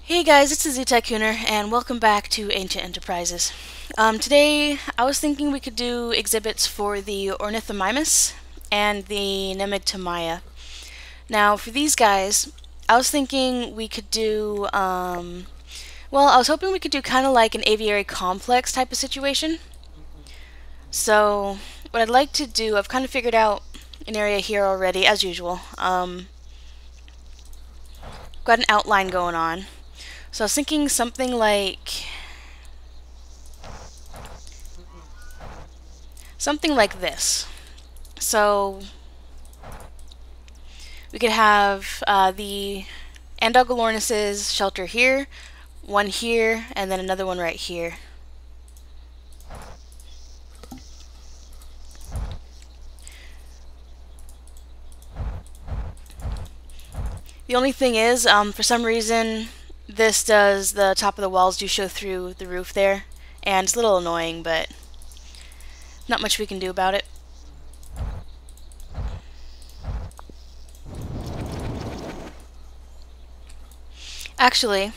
Hey guys, it's the ZT2 and welcome back to Ancient Enterprises. Today I was thinking we could do exhibits for the Ornithomimus and the Nemegtomaia. Now for these guys, I was thinking we could do, I was hoping we could do kind of like an aviary complex type of situation. So what I'd like to do, I've kind of figured out an area here already, as usual. Got an outline going on. So I was thinking something like this. So we could have the Andalgalornis' shelter here, one here, and then another one right here. The only thing is, for some reason, the top of the walls do show through the roof there, and it's a little annoying, but not much we can do about it. Actually,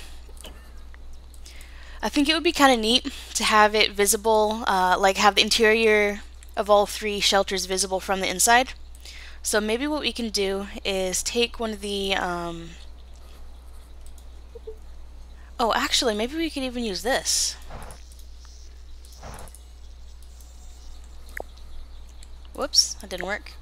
I think it would be kind of neat to have it visible, like have the interior of all three shelters visible from the inside. So maybe what we can do is take one of the, oh, actually, maybe we could even use this. Whoops, that didn't work.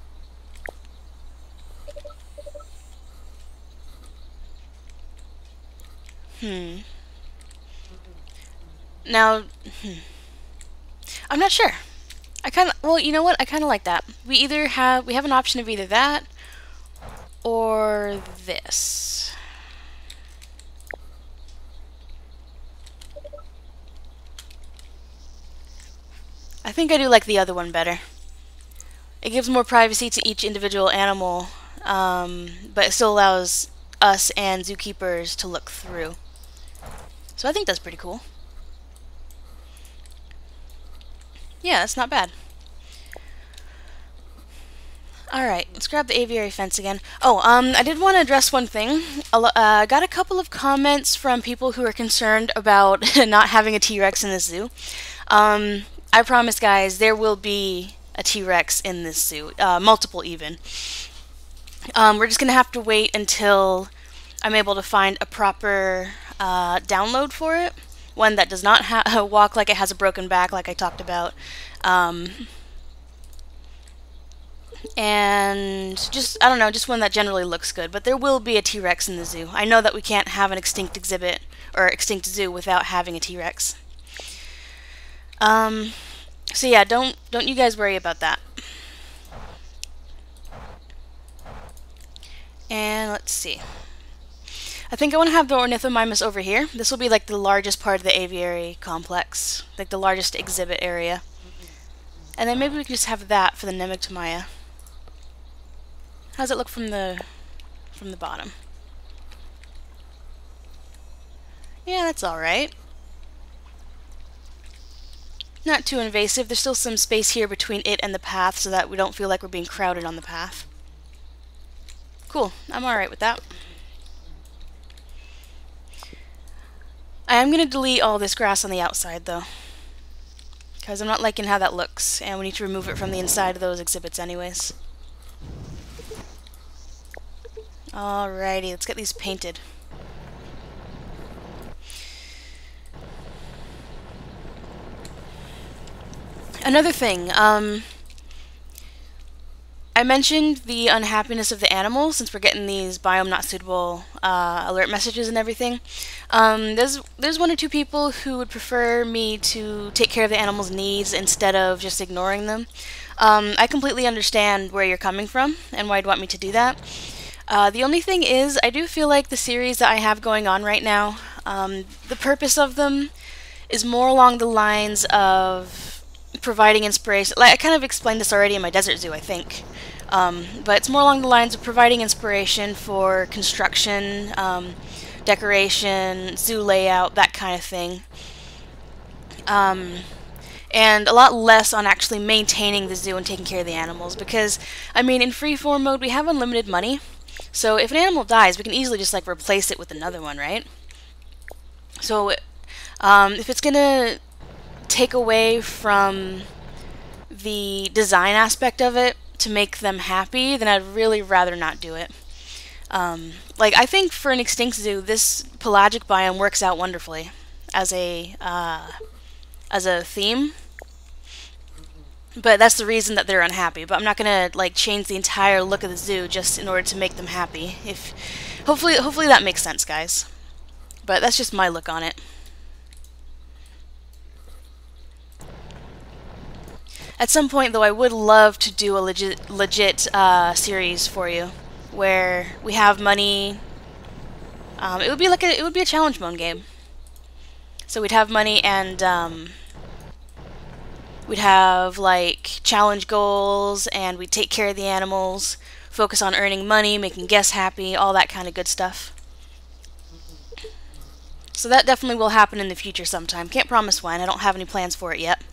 Now, I'm not sure. Well, you know what? I kind of like that. We have an option of either that or this. I think I do like the other one better. It gives more privacy to each individual animal, but it still allows us and zookeepers to look through. So I think that's pretty cool. Yeah, that's not bad. Alright, let's grab the aviary fence again. Oh, I did want to address one thing. I got a couple of comments from people who are concerned about not having a T-Rex in this zoo. I promise, guys, there will be a T-Rex in this zoo. Multiple, even. We're just going to have to wait until I'm able to find a proper download for it. One that does not walk like it has a broken back, like I talked about. And just, I don't know, just one that generally looks good. But there will be a T-Rex in the zoo. I know that we can't have an extinct exhibit or extinct zoo without having a T-Rex. So yeah, don't you guys worry about that. And let's see. I think I want to have the Ornithomimus over here. This will be like the largest part of the aviary complex, like the largest exhibit area. And then maybe we can just have that for the Nemegtomaia. How does it look from the bottom? Yeah, that's alright. Not too invasive. There's still some space here between it and the path so that we don't feel like we're being crowded on the path. Cool. I'm alright with that. I am going to delete all this grass on the outside, though, because I'm not liking how that looks, and we need to remove it from the inside of those exhibits anyways. Alrighty, let's get these painted. Another thing, I mentioned the unhappiness of the animals since we're getting these biome not suitable alert messages and everything. There's one or two people who would prefer me to take care of the animals' needs instead of just ignoring them. I completely understand where you're coming from and why you'd want me to do that. The only thing is, I do feel like the series that I have going on right now, the purpose of them is more along the lines of providing inspiration. Like, I kind of explained this already in my desert zoo, I think. But it's more along the lines of providing inspiration for construction, decoration, zoo layout, that kind of thing. And a lot less on actually maintaining the zoo and taking care of the animals. Because, I mean, in freeform mode, we have unlimited money. So if an animal dies, we can easily just, like, replace it with another one, right? So if it's gonna take away from the design aspect of it to make them happy, then I'd really rather not do it. Like, I think for an extinct zoo, this pelagic biome works out wonderfully as a theme. But that's the reason that they're unhappy. But I'm not gonna like change the entire look of the zoo just in order to make them happy. If hopefully that makes sense, guys. But that's just my look on it. At some point, though, I would love to do a legit series for you, where we have money. It would be a challenge mode game. So we'd have money and we'd have like challenge goals, and we'd take care of the animals, focus on earning money, making guests happy, all that kind of good stuff. So that definitely will happen in the future sometime. Can't promise when. I don't have any plans for it yet.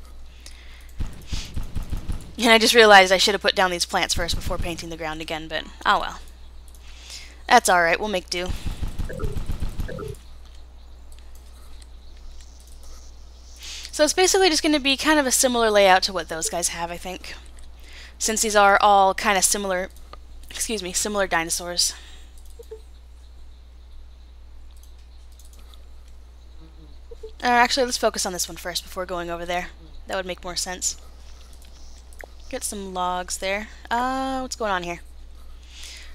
And I just realized I should have put down these plants first before painting the ground again, but oh well. That's alright, we'll make do. So it's basically just going to be kind of a similar layout to what those guys have, I think. Since these are all kind of similar, similar dinosaurs. Actually, let's focus on this one first before going over there. That would make more sense. Get some logs there. What's going on here?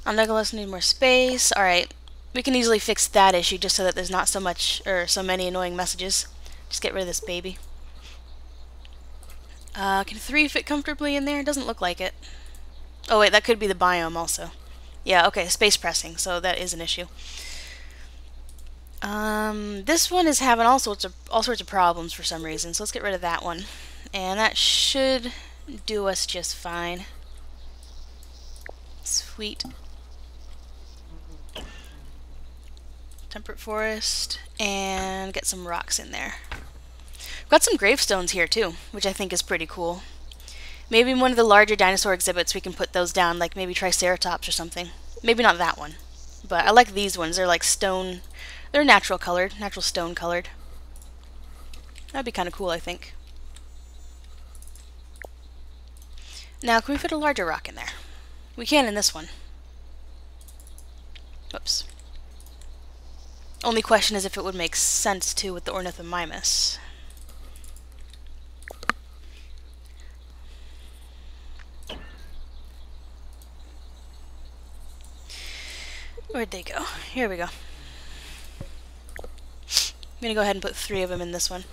Andalgalornis need more space. Alright, we can easily fix that issue just so that there's not so much, or so many annoying messages. Just get rid of this baby. Can 3 fit comfortably in there? Doesn't look like it. Oh wait, that could be the biome also. Yeah, okay, space pressing, so that is an issue. This one is having all sorts of problems for some reason, so let's get rid of that one. And that should do us just fine. Sweet. Temperate forest, and get some rocks in there. Got some gravestones here too, which I think is pretty cool. Maybe in one of the larger dinosaur exhibits we can put those down, like maybe Triceratops or something. Maybe not that one, but I like these ones. They're like stone. They're natural colored, natural stone colored. That'd be kind of cool, I think. Now, can we fit a larger rock in there? We can in this one. Whoops. Only question is if it would make sense too with the Ornithomimus. Where'd they go? Here we go. I'm gonna go ahead and put 3 of them in this one.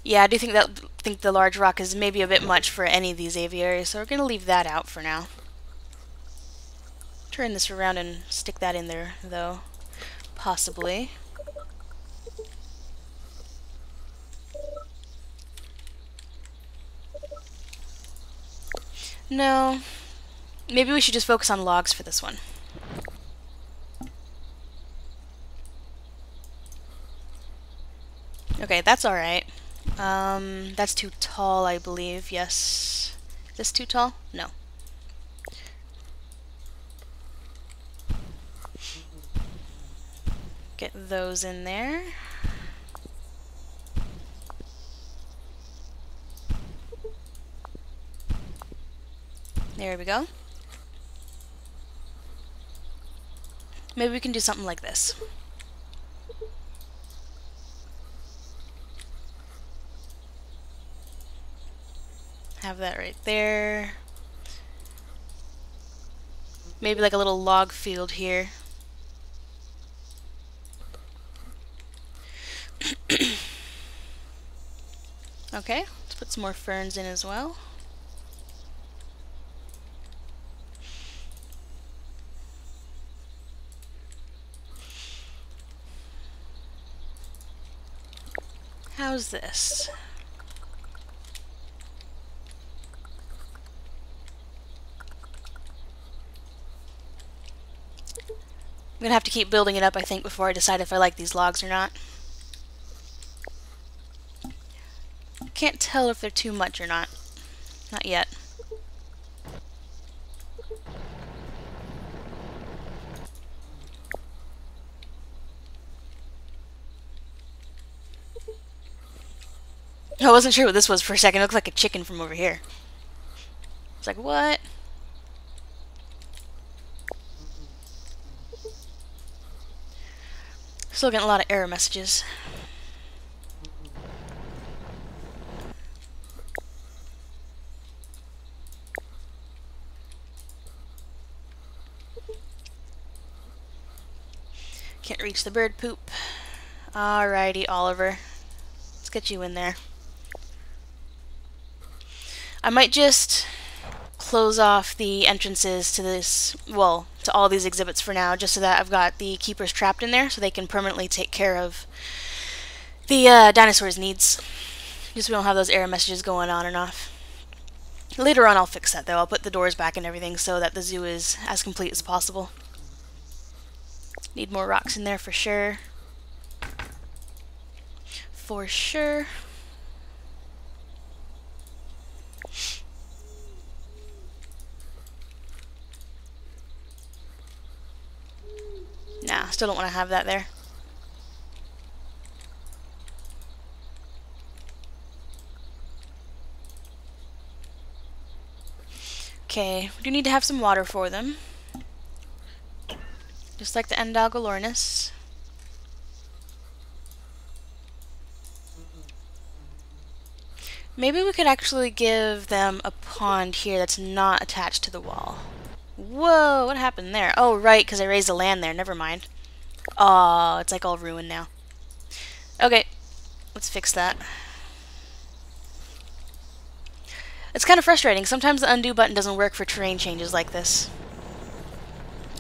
Yeah, I do think the large rock is maybe a bit much for any of these aviaries, so we're gonna leave that out for now. Turn this around and stick that in there, though. Possibly. No. Maybe we should just focus on logs for this one. Okay, that's alright. That's too tall, I believe. Yes. Is this too tall? No. Get those in there. There we go. Maybe we can do something like this. Have that right there. Maybe like a little log field here. Okay, let's put some more ferns in as well. How's this? I'm gonna have to keep building it up, I think, before I decide if I like these logs or not. Can't tell if they're too much or not. Not yet. I wasn't sure what this was for a second. It looked like a chicken from over here. It's like, what? Still getting a lot of error messages. Can't reach the bird poop. Alrighty, Oliver. Let's get you in there. I might just close off the entrances to this, well, to all these exhibits for now, just so that I've got the keepers trapped in there so they can permanently take care of the dinosaurs' needs. Just so we don't have those error messages going on and off. Later on I'll fix that though. I'll put the doors back and everything so that the zoo is as complete as possible. Need more rocks in there for sure. For sure. Nah, still don't want to have that there. Okay, we do need to have some water for them. Just like the Andalgalornis. Maybe we could actually give them a pond here that's not attached to the wall. Whoa, what happened there? Oh, right, because I raised the land there. Never mind. Oh, it's like all ruined now. Okay, let's fix that. It's kind of frustrating. Sometimes the undo button doesn't work for terrain changes like this.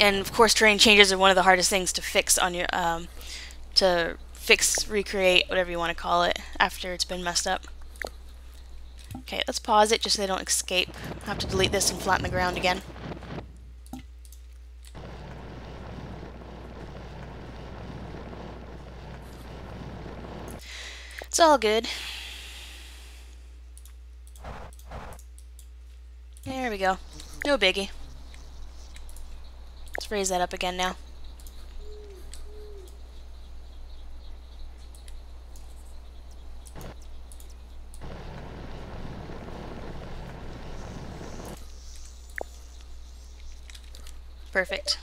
And of course, terrain changes are one of the hardest things to fix on your recreate, whatever you want to call it, after it's been messed up. Okay, let's pause it just so they don't escape. I'll have to delete this and flatten the ground again. It's all good. There we go. No biggie. Let's raise that up again now. Perfect.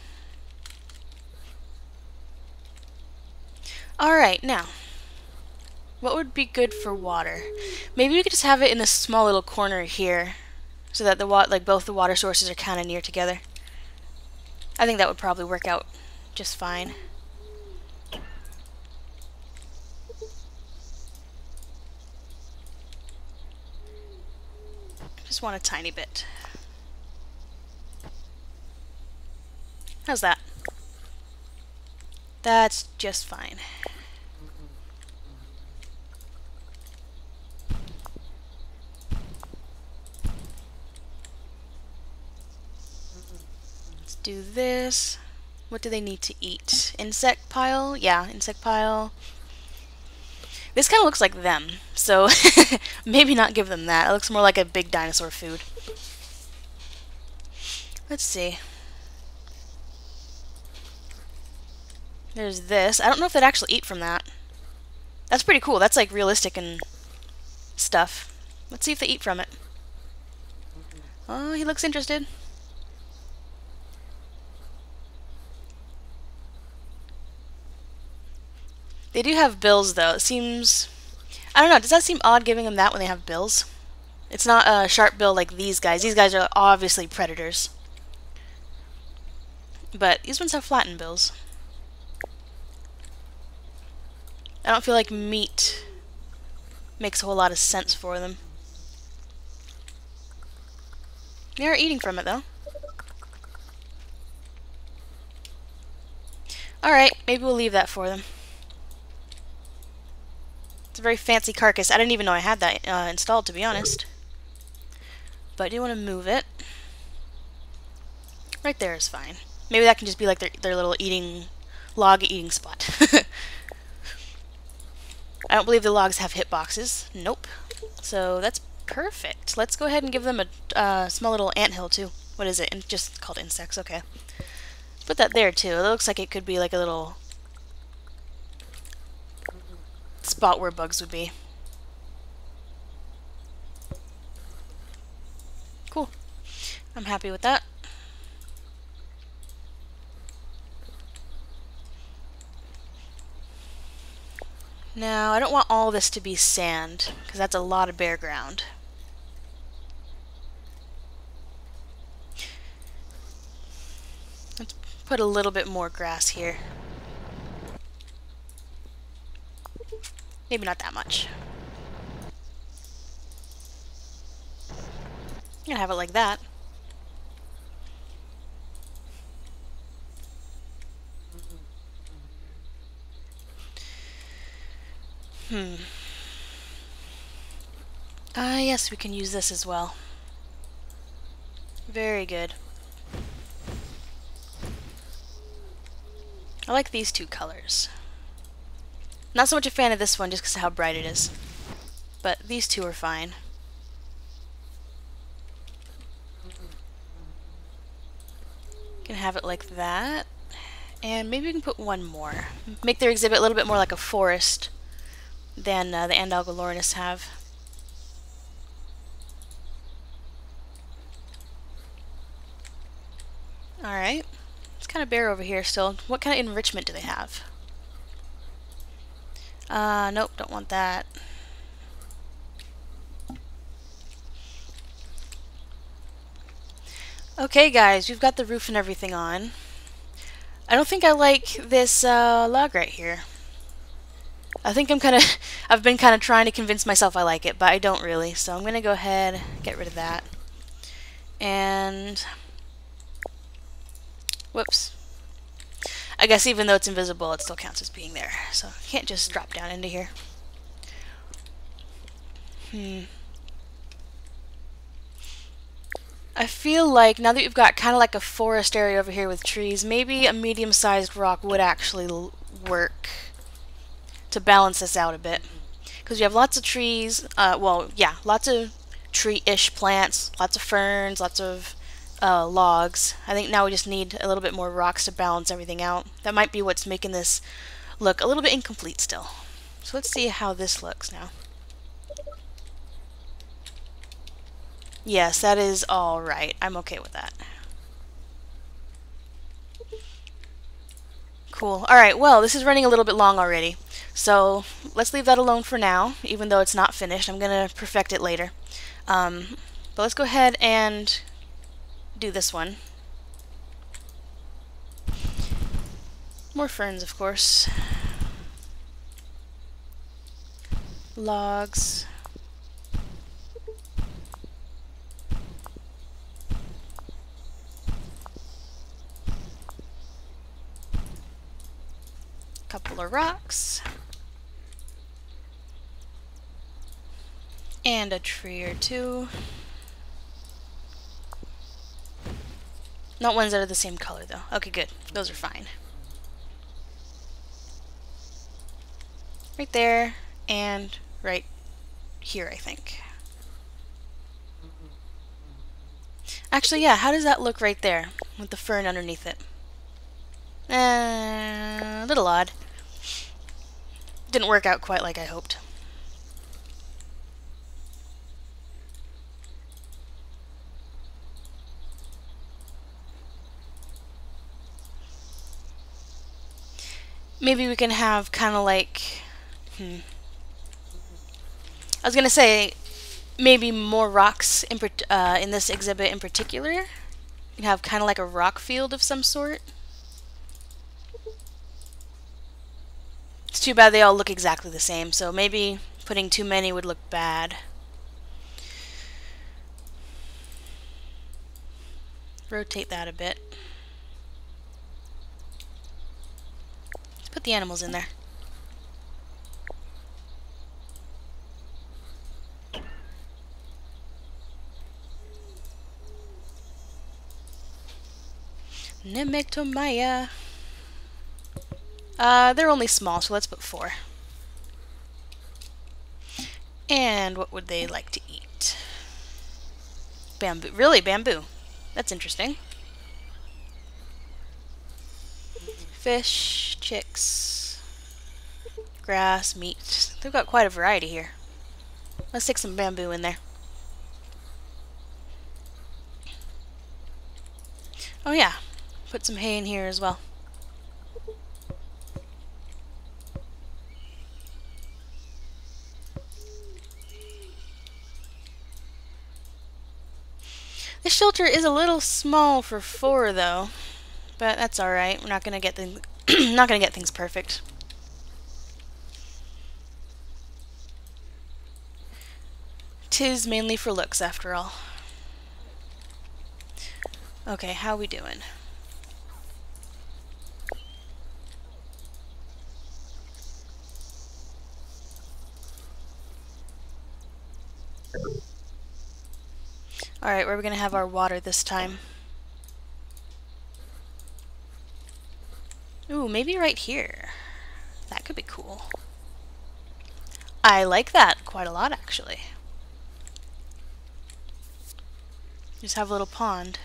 Alright, now, what would be good for water? Maybe we could just have it in this small little corner here, so that the both the water sources are kind of near together. I think that would probably work out just fine. Just want a tiny bit. How's that? That's just fine. Let's do this. What do they need to eat? Insect pile? Yeah, insect pile. This kind of looks like them, so maybe not give them that. It looks more like a big dinosaur food. Let's see. There's this. I don't know if they'd actually eat from that. That's pretty cool. That's like realistic and stuff. Let's see if they eat from it. Oh, he looks interested. They do have bills though. It seems... I don't know, does that seem odd giving them that when they have bills? It's not a sharp bill like these guys. These guys are obviously predators. But these ones have flattened bills. I don't feel like meat makes a whole lot of sense for them. They are eating from it, though. Alright, maybe we'll leave that for them. It's a very fancy carcass. I didn't even know I had that installed, to be honest. But I do want to move it. Right there is fine. Maybe that can just be like their little log eating spot. I don't believe the logs have hitboxes. Nope. So that's perfect. Let's go ahead and give them a small little anthill too. What is it? Just called insects. Okay. Put that there too. It looks like it could be like a little spot where bugs would be. I'm happy with that. Now, I don't want all this to be sand, because that's a lot of bare ground. Let's put a little bit more grass here. Maybe not that much. I'm gonna have it like that. Yes, we can use this as well. Very good. I like these two colors. Not so much a fan of this one just because of how bright it is. But these two are fine. Can have it like that. And maybe we can put one more. Make their exhibit a little bit more like a forest than the Andalgalornis have. Alright. It's kind of bare over here still. What kind of enrichment do they have? Nope, don't want that. Okay guys, we've got the roof and everything on. I don't think I like this log right here. I think I've been kind of trying to convince myself I like it, but I don't really. So I'm going to go ahead, get rid of that. And whoops. I guess even though it's invisible, it still counts as being there. So you can't just drop down into here. I feel like now that we've got kind of like a forest area over here with trees, maybe a medium-sized rock would actually work to balance this out a bit. Because you have lots of trees, well, yeah, lots of tree-ish plants, lots of ferns, lots of logs. I think now we just need a little bit more rocks to balance everything out. That might be what's making this look a little bit incomplete still. So let's see how this looks now. Yes, that is all right. I'm okay with that. Cool. Alright, well, this is running a little bit long already. So let's leave that alone for now, even though it's not finished. I'm going to perfect it later. But let's go ahead and do this one. More ferns, of course. Logs. Couple of rocks. And a tree or two. Not ones that are the same color, though. Okay, good. Those are fine. Right there, and right here, I think. Actually, yeah, how does that look right there, with the fern underneath it? A little odd. Didn't work out quite like I hoped. Maybe we can have kind of like... I was gonna say, maybe more rocks in this exhibit in particular. You can have kind of like a rock field of some sort. It's too bad they all look exactly the same, so maybe putting too many would look bad. Rotate that a bit. Let's put the animals in there. Nemegtomaia. They're only small, so let's put 4. And what would they like to eat? Bamboo. Really, bamboo. That's interesting. Fish, chicks, grass, meat. They've got quite a variety here. Let's stick some bamboo in there. Oh yeah, put some hay in here as well. This shelter is a little small for 4 though, but that's alright. We're not gonna get things not gonna get things perfect. Tis mainly for looks after all. Okay, how we doing? Alright, where are we gonna have our water this time? Ooh, maybe right here. That could be cool. I like that quite a lot, actually. Just have a little pond.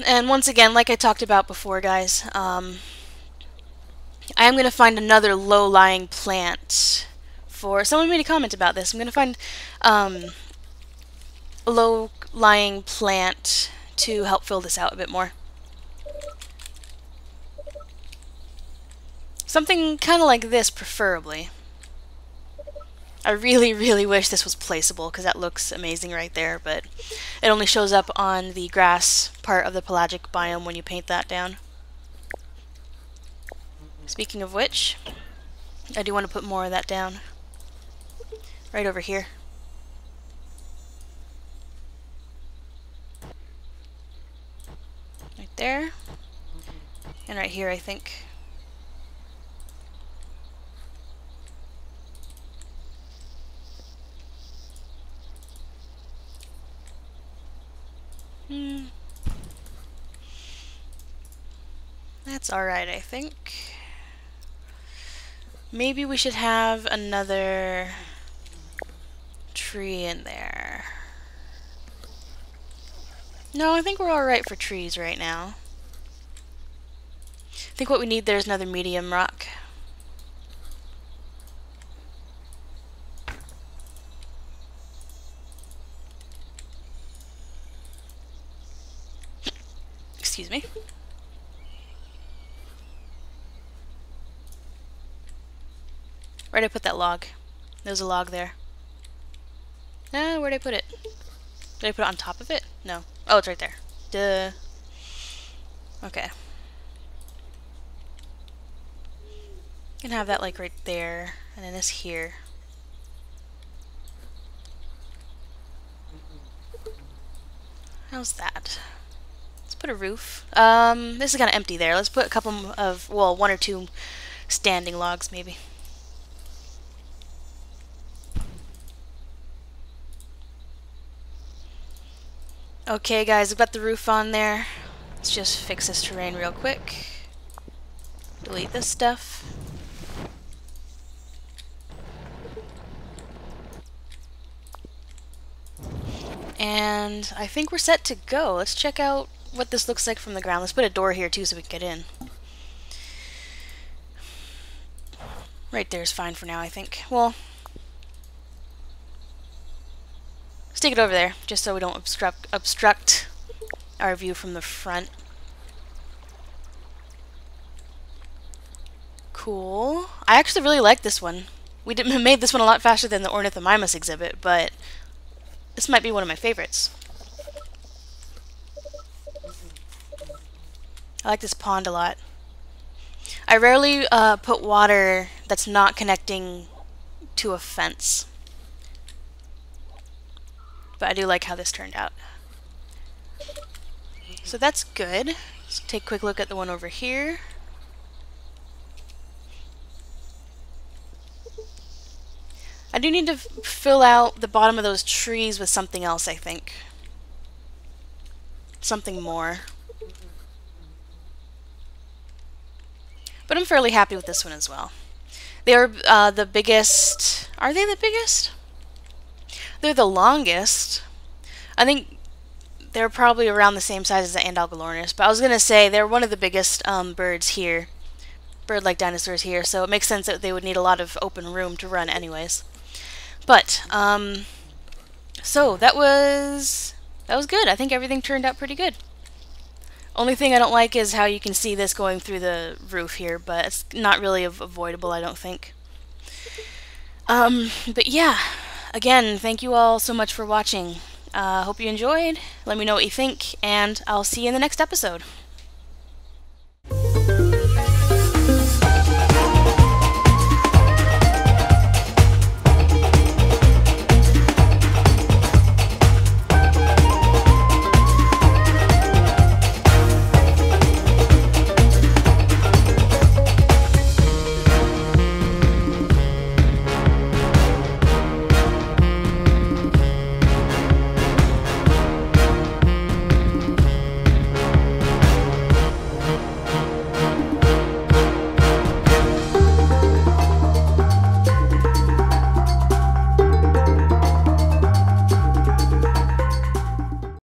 And once again, like I talked about before, guys, I am going to find another low-lying plant for... Someone made a comment about this. I'm going to find a low-lying plant to help fill this out a bit more. Something kind of like this, preferably. I really, really wish this was placeable, because that looks amazing right there, but it only shows up on the grass part of the pelagic biome when you paint that down. Speaking of which, I do want to put more of that down. Right over here. Right there. And right here, I think. That's alright, I think. Maybe we should have another tree in there. No, I think we're alright for trees right now. I think what we need there is another medium rock. Excuse me. Where'd I put that log? There's a log there. Where'd I put it? Did I put it on top of it? No. Oh, it's right there. Duh. Okay. Can have that like right there, and then this here. How's that? Let's put a roof. This is kind of empty there. Let's put a couple of, well, 1 or 2 standing logs maybe. Okay guys, I've got the roof on there. Let's just fix this terrain real quick. Delete this stuff. And I think we're set to go. Let's check out what this looks like from the ground. Let's put a door here too so we can get in. Right there is fine for now, I think. Well, stick it over there, just so we don't obstruct our view from the front. Cool. I actually really like this one. We made this one a lot faster than the Ornithomimus exhibit, but this might be one of my favorites. I like this pond a lot. I rarely put water that's not connecting to a fence. But I do like how this turned out. So that's good. Let's take a quick look at the one over here. I do need to fill out the bottom of those trees with something else, I think. Something more. But I'm fairly happy with this one as well. They're the biggest. Are they the biggest? They're the longest. I think they're probably around the same size as the Andalgalornis, but I was gonna say they're one of the biggest birds here, bird-like dinosaurs here. So it makes sense that they would need a lot of open room to run, anyways. But so that was good. I think everything turned out pretty good. Only thing I don't like is how you can see this going through the roof here, but it's not really avoidable, I don't think. But yeah, again, thank you all so much for watching. Hope you enjoyed. Let me know what you think, and I'll see you in the next episode.